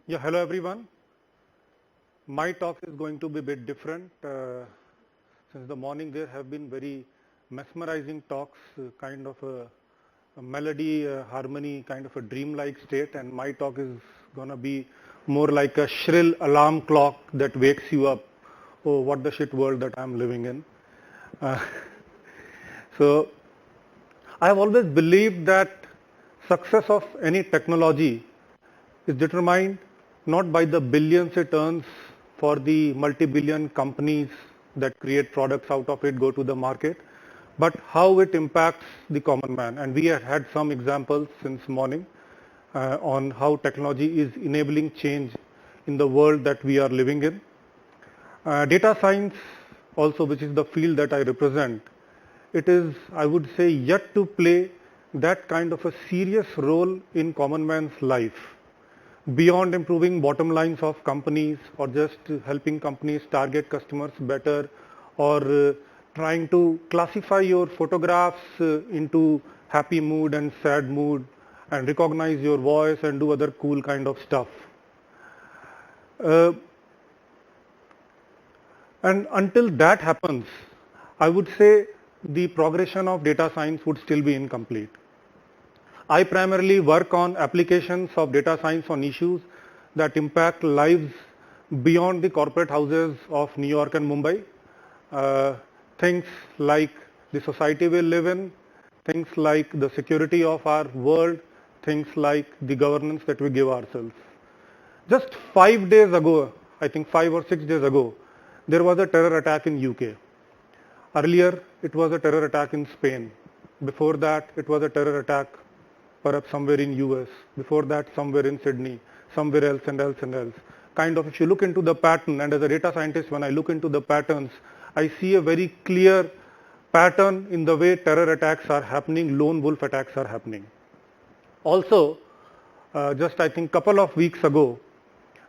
Yeah, hello everyone. My talk is going to be a bit different. Since the morning there have been very mesmerizing talks, kind of a melody, harmony, kind of a dreamlike state, and my talk is going to be more like a shrill alarm clock that wakes you up. Oh, what the shit world that I'm living in. Uh, so I have always believed that success of any technology is determined not by the billions it earns for the multi-billion companies that create products out of it, go to the market, but how it impacts the common man. And we have had some examples since morning on how technology is enabling change in the world that we are living in. Data science also, which is the field that I represent, it is, I would say, yet to play that kind of a serious role in common man's life, beyond improving bottom lines of companies or just helping companies target customers better, or trying to classify your photographs into happy mood and sad mood and recognize your voice and do other cool kind of stuff. And until that happens, I would say the progression of data science would still be incomplete. I primarily work on applications of data science on issues that impact lives beyond the corporate houses of New York and Mumbai. Things like the society we live in, things like the security of our world, things like the governance that we give ourselves. Just 5 days ago, I think 5 or 6 days ago, there was a terror attack in UK. Earlier, it was a terror attack in Spain. Before that, it was a terror attack perhaps somewhere in US, before that somewhere in Sydney, somewhere else and else and else. Kind of, if you look into the pattern, and as a data scientist, when I look into the patterns, I see a very clear pattern in the way terror attacks are happening, lone wolf attacks are happening. Also, just I think couple of weeks ago,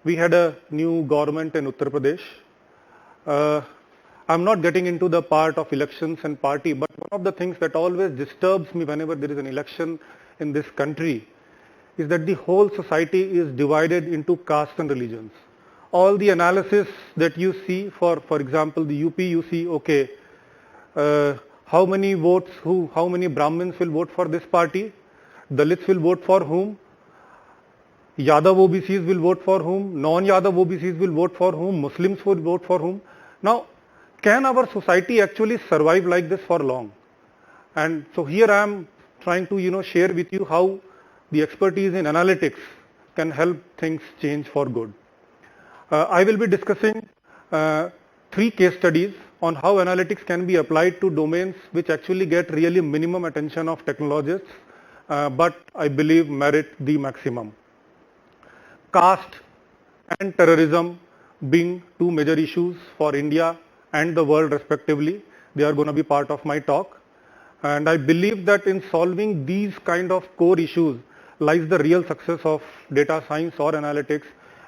we had a new government in Uttar Pradesh. I'm not getting into the part of elections and party, but one of the things that always disturbs me whenever there is an election in this country is that the whole society is divided into castes and religions. All the analysis that you see for example, the UP, you see, okay, how many votes, how many Brahmins will vote for this party, Dalits will vote for whom, Yadav OBCs will vote for whom, non-Yadav OBCs will vote for whom, Muslims will vote for whom. Now, can our society actually survive like this for long? And so here I am trying to share with you how the expertise in analytics can help things change for good. I will be discussing 3 case studies on how analytics can be applied to domains which actually get really minimum attention of technologists, but I believe merit the maximum. Caste and terrorism being 2 major issues for India and the world respectively. They are going to be part of my talk. And I believe that in solving these kind of core issues lies the real success of data science or analytics.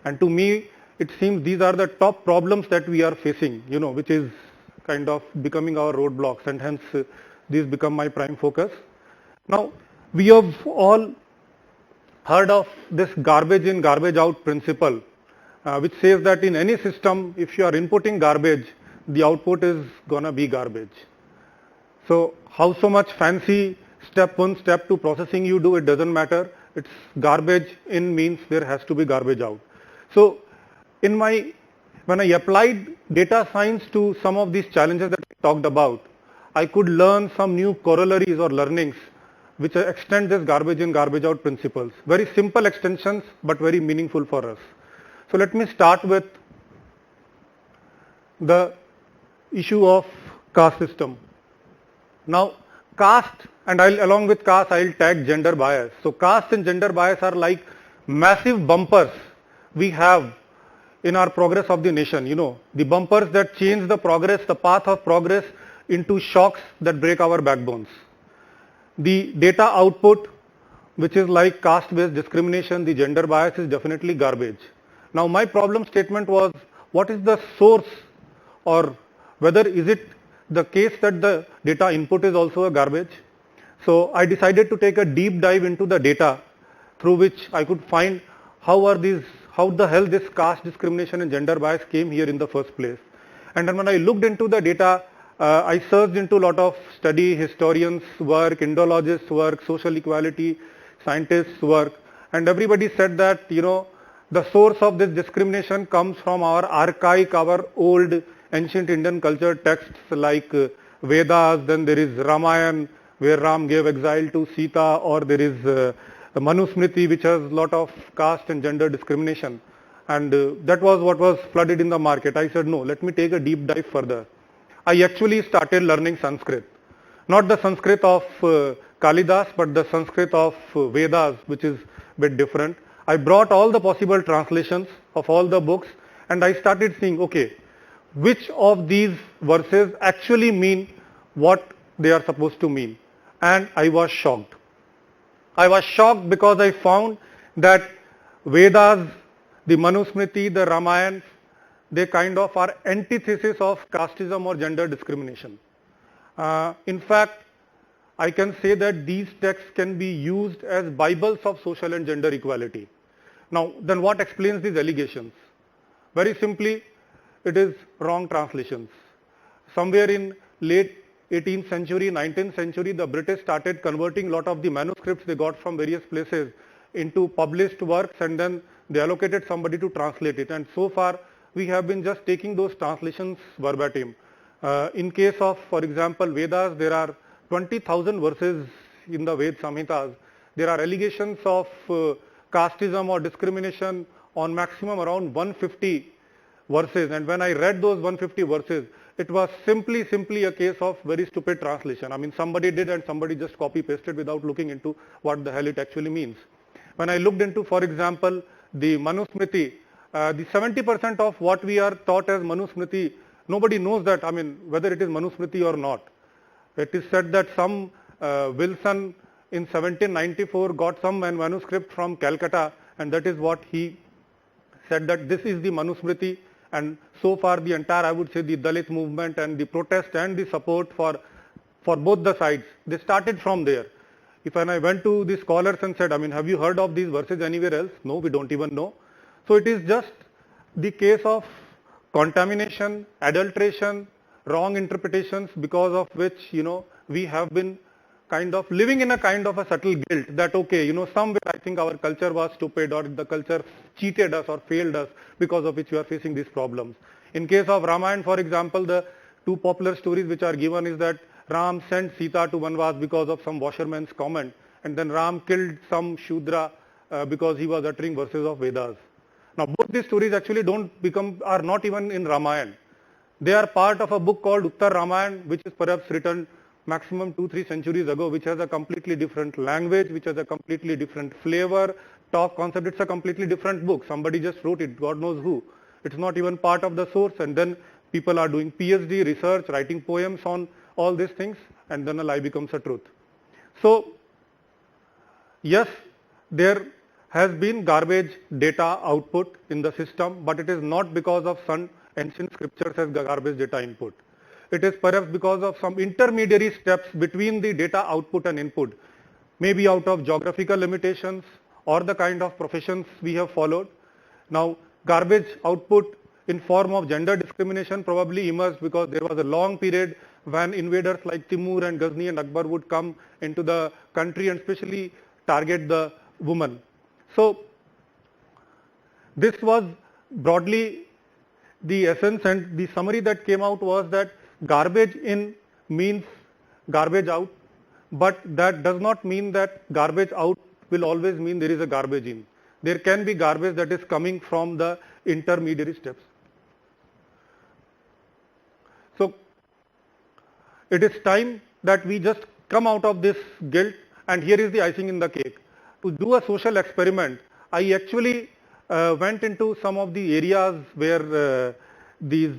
And to me, it seems these are the top problems that we are facing, which is kind of becoming our roadblocks, and hence these become my prime focus. Now, we have all heard of this garbage in, garbage out principle, which says that in any system, if you are inputting garbage, the output is going to be garbage. So how so much fancy step 1, step 2 processing you do, it doesn't matter. It's garbage in means there has to be garbage out. So when I applied data science to some of these challenges that I talked about, I could learn some new corollaries or learnings which extend this garbage in, garbage out principles. Very simple extensions, but very meaningful for us. So let me start with the issue of caste system. Now, caste, and along with caste, I'll tag gender bias. So caste and gender bias are like massive bumpers we have in our progress of the nation. The bumpers that change the progress, the path of progress into shocks that break our backbones. The data output, which is like caste-based discrimination, the gender bias is definitely garbage. Now, my problem statement was, what is the source, or whether is it the case that the data input is also a garbage? So I decided to take a deep dive into the data through which I could find how how the hell this caste discrimination and gender bias came here in the first place. And then when I looked into the data, I searched into a lot of study, historians' work, Indologists' work, social equality, scientists' work, and everybody said that, the source of this discrimination comes from our archaic, our old ancient Indian culture texts like Vedas, then there is Ramayana, where Ram gave exile to Sita, or there is Manusmriti, which has a lot of caste and gender discrimination. And that was what was flooded in the market. I said, no, let me take a deep dive further. I actually started learning Sanskrit. Not the Sanskrit of Kalidas, but the Sanskrit of Vedas, which is a bit different. I brought all the possible translations of all the books, and I started seeing, okay, which of these verses actually mean what they are supposed to mean. And I was shocked. I was shocked because I found that Vedas, the Manusmriti, the Ramayana, they kind of are antithesis of casteism or gender discrimination. In fact, I can say that these texts can be used as Bibles of social and gender equality. Now, then what explains these allegations? Very simply, it is wrong translations. Somewhere in late 18th century, 19th century, the British started converting a lot of the manuscripts they got from various places into published works, and then they allocated somebody to translate it. And so far, we have been just taking those translations verbatim. In case of, for example, Vedas, there are 20,000 verses in the Ved Samhitas. There are allegations of casteism or discrimination on maximum around 150 verses. And when I read those 150 verses, it was simply a case of very stupid translation. I mean, somebody did and somebody just copy pasted without looking into what the hell it actually means. When I looked into, for example, the Manusmriti, the 70% of what we are taught as Manusmriti, nobody knows that, I mean, whether it is Manusmriti or not. It is said that some Wilson in 1794 got some manuscript from Calcutta, and that is what he said, that this is the Manusmriti. And so far the entire, I would say, the Dalit movement and the protest and the support for both the sides, they started from there. If when I went to the scholars and said, I mean, have you heard of these verses anywhere else? No, we don't even know. So it is just the case of contamination, adulteration, wrong interpretations, because of which, we have been kind of living in a kind of a subtle guilt that, okay, somewhere I think our culture was stupid, or the culture cheated us or failed us, because of which we are facing these problems. In case of Ramayana, for example, the two popular stories which are given is that Ram sent Sita to Vanvas because of some washerman's comment, and then Ram killed some Shudra because he was uttering verses of Vedas. Now both these stories actually are not even in Ramayana. They are part of a book called Uttar Ramayana, which is perhaps written maximum 2-3 centuries ago, which has a completely different language, which has a completely different flavor, talk concept. It's a completely different book. Somebody just wrote it, God knows who. It's not even part of the source, and then people are doing PhD research, writing poems on all these things, and then a lie becomes a truth. So yes, there has been garbage data output in the system, but it is not because of some ancient scriptures as garbage data input. It is perhaps because of some intermediary steps between the data output and input, maybe out of geographical limitations or the kind of professions we have followed. Now, garbage output in form of gender discrimination probably emerged because there was a long period when invaders like Timur and Ghazni and Akbar would come into the country and especially target the woman. So this was broadly the essence, and the summary that came out was that garbage in means garbage out, but that does not mean that garbage out will always mean there is a garbage in. There can be garbage that is coming from the intermediary steps. So it is time that we just come out of this guilt, and here is the icing in the cake. To do a social experiment, I actually went into some of the areas where these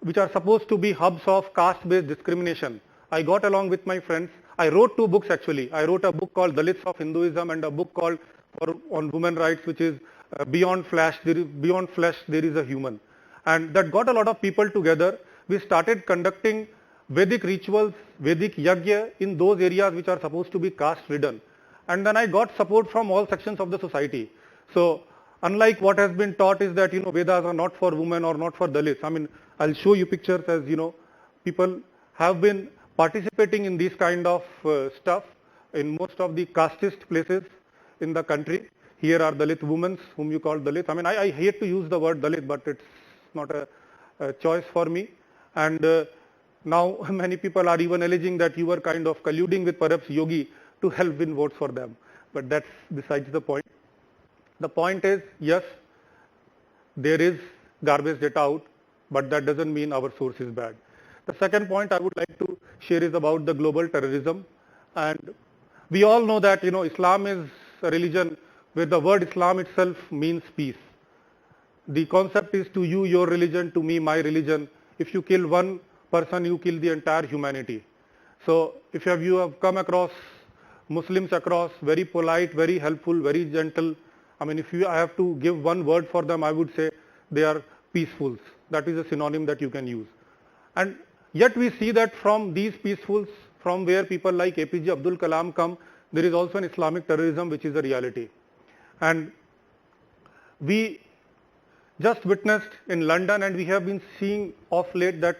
which are supposed to be hubs of caste-based discrimination. I got along with my friends. I wrote 2 books actually. I wrote a book called Dalits of Hinduism and a book called on women rights, which is Beyond Flesh, there is a human. And that got a lot of people together. We started conducting Vedic rituals, Vedic yajna in those areas which are supposed to be caste ridden. And then I got support from all sections of the society. So unlike what has been taught is that, Vedas are not for women or not for Dalits. I mean, I'll show you pictures as, people have been participating in this kind of stuff in most of the casteist places in the country. Here are Dalit women whom you call Dalit. I mean, I hate to use the word Dalit, but it's not a choice for me. And now many people are even alleging that you were kind of colluding with perhaps Yogi to help win votes for them. But that's besides the point. The point is, yes, there is garbage data out, but that doesn't mean our source is bad. The second point I would like to share is about the global terrorism. And we all know that, Islam is a religion where the word Islam itself means peace. The concept is to you, your religion, to me, my religion. If you kill one person, you kill the entire humanity. So if you have come across Muslims across, very polite, very helpful, very gentle. I mean, I have to give one word for them, I would say they are peacefuls. That is a synonym that you can use. And yet we see that from these peacefuls, from where people like APJ Abdul Kalam come, there is also an Islamic terrorism which is a reality. And we just witnessed in London, and we have been seeing of late that,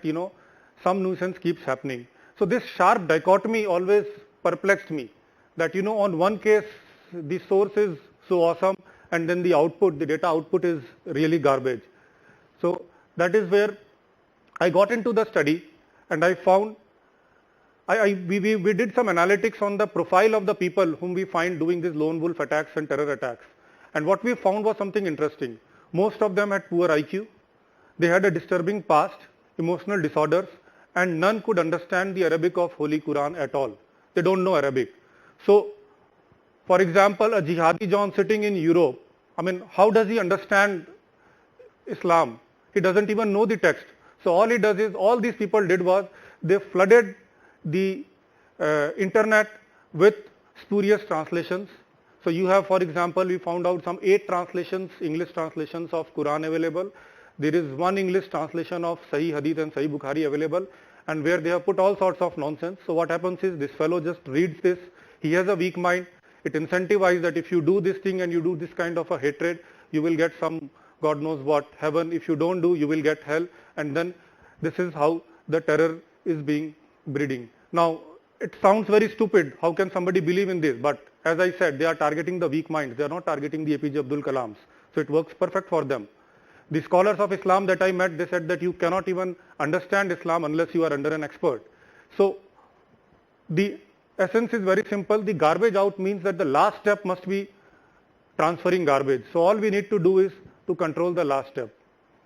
some nuisance keeps happening. So this sharp dichotomy always perplexed me, that, on one case, the source is so awesome, and then the output, the data output is really garbage. So that is where I got into the study, and I found, we did some analytics on the profile of the people whom we find doing these lone wolf attacks and terror attacks. And what we found was something interesting. Most of them had poor IQ, they had a disturbing past, emotional disorders, and none could understand the Arabic of Holy Quran at all. They don't know Arabic. So, for example, a jihadi John sitting in Europe, I mean, how does he understand Islam? He doesn't even know the text. So all he does is, all these people did was, they flooded the internet with spurious translations. So you have, for example, we found out some 8 translations, English translations of Quran available. There is one English translation of Sahih Hadith and Sahih Bukhari available, and where they have put all sorts of nonsense. So what happens is, this fellow just reads this, he has a weak mind, it incentivizes that if you do this thing and you do this kind of a hatred, you will get some, God knows what, heaven. If you don't do, you will get hell. And then this is how the terror is being breeding. Now, it sounds very stupid. How can somebody believe in this? But as I said, they are targeting the weak minds. They are not targeting the APJ Abdul Kalams. So it works perfect for them. The scholars of Islam that I met, they said that you cannot even understand Islam unless you are under an expert. So the essence is very simple. The garbage out means that the last step must be transferring garbage. So all we need to do is to control the last step.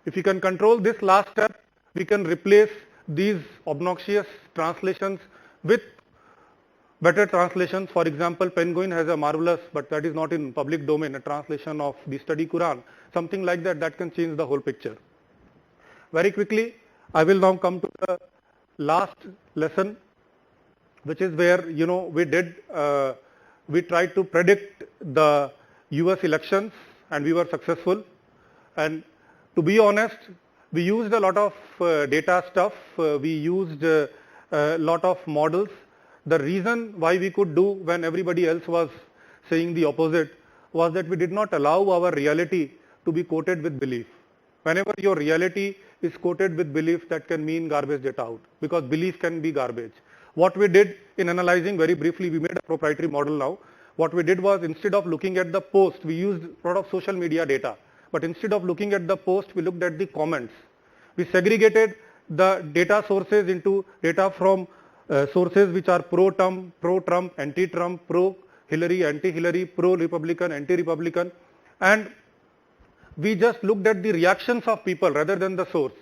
If we can control this last step, we can replace these obnoxious translations with better translations. For example, Penguin has a marvelous, but that is not in public domain, a translation of the study Quran. Something like that, that can change the whole picture. Very quickly, I will now come to the last lesson, which is where, we tried to predict the US elections, and we were successful. And to be honest, we used a lot of data stuff, we used a lot of models. The reason why we could do when everybody else was saying the opposite was that we did not allow our reality to be coated with belief. Whenever your reality is coated with belief, that can mean garbage data out, because belief can be garbage. What we did in analyzing, very briefly, we made a proprietary model now. What we did was, instead of looking at the post, we used a lot of social media data. But instead of looking at the post, we looked at the comments. We segregated the data sources into data from sources which are pro-Trump, anti-Trump, pro-Hillary, anti-Hillary, pro-Republican, anti-Republican. And we just looked at the reactions of people rather than the source.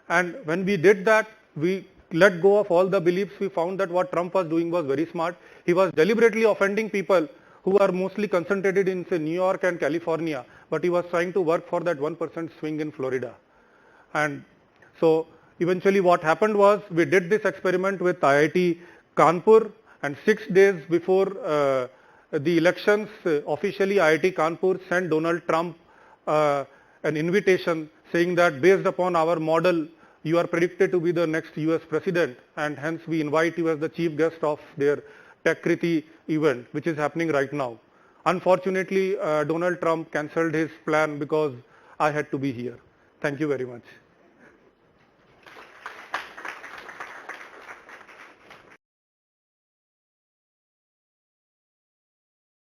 And when we did that, we let go of all the beliefs. We found that what Trump was doing was very smart. He was deliberately offending people who are mostly concentrated in, say, New York and California, but he was trying to work for that 1% swing in Florida. And so eventually what happened was, we did this experiment with IIT Kanpur, and 6 days before the elections, officially IIT Kanpur sent Donald Trump an invitation saying that based upon our model, you are predicted to be the next US president, and hence we invite you as the chief guest of their Tech Kriti event, which is happening right now. Unfortunately, Donald Trump cancelled his plan because I had to be here. Thank you very much.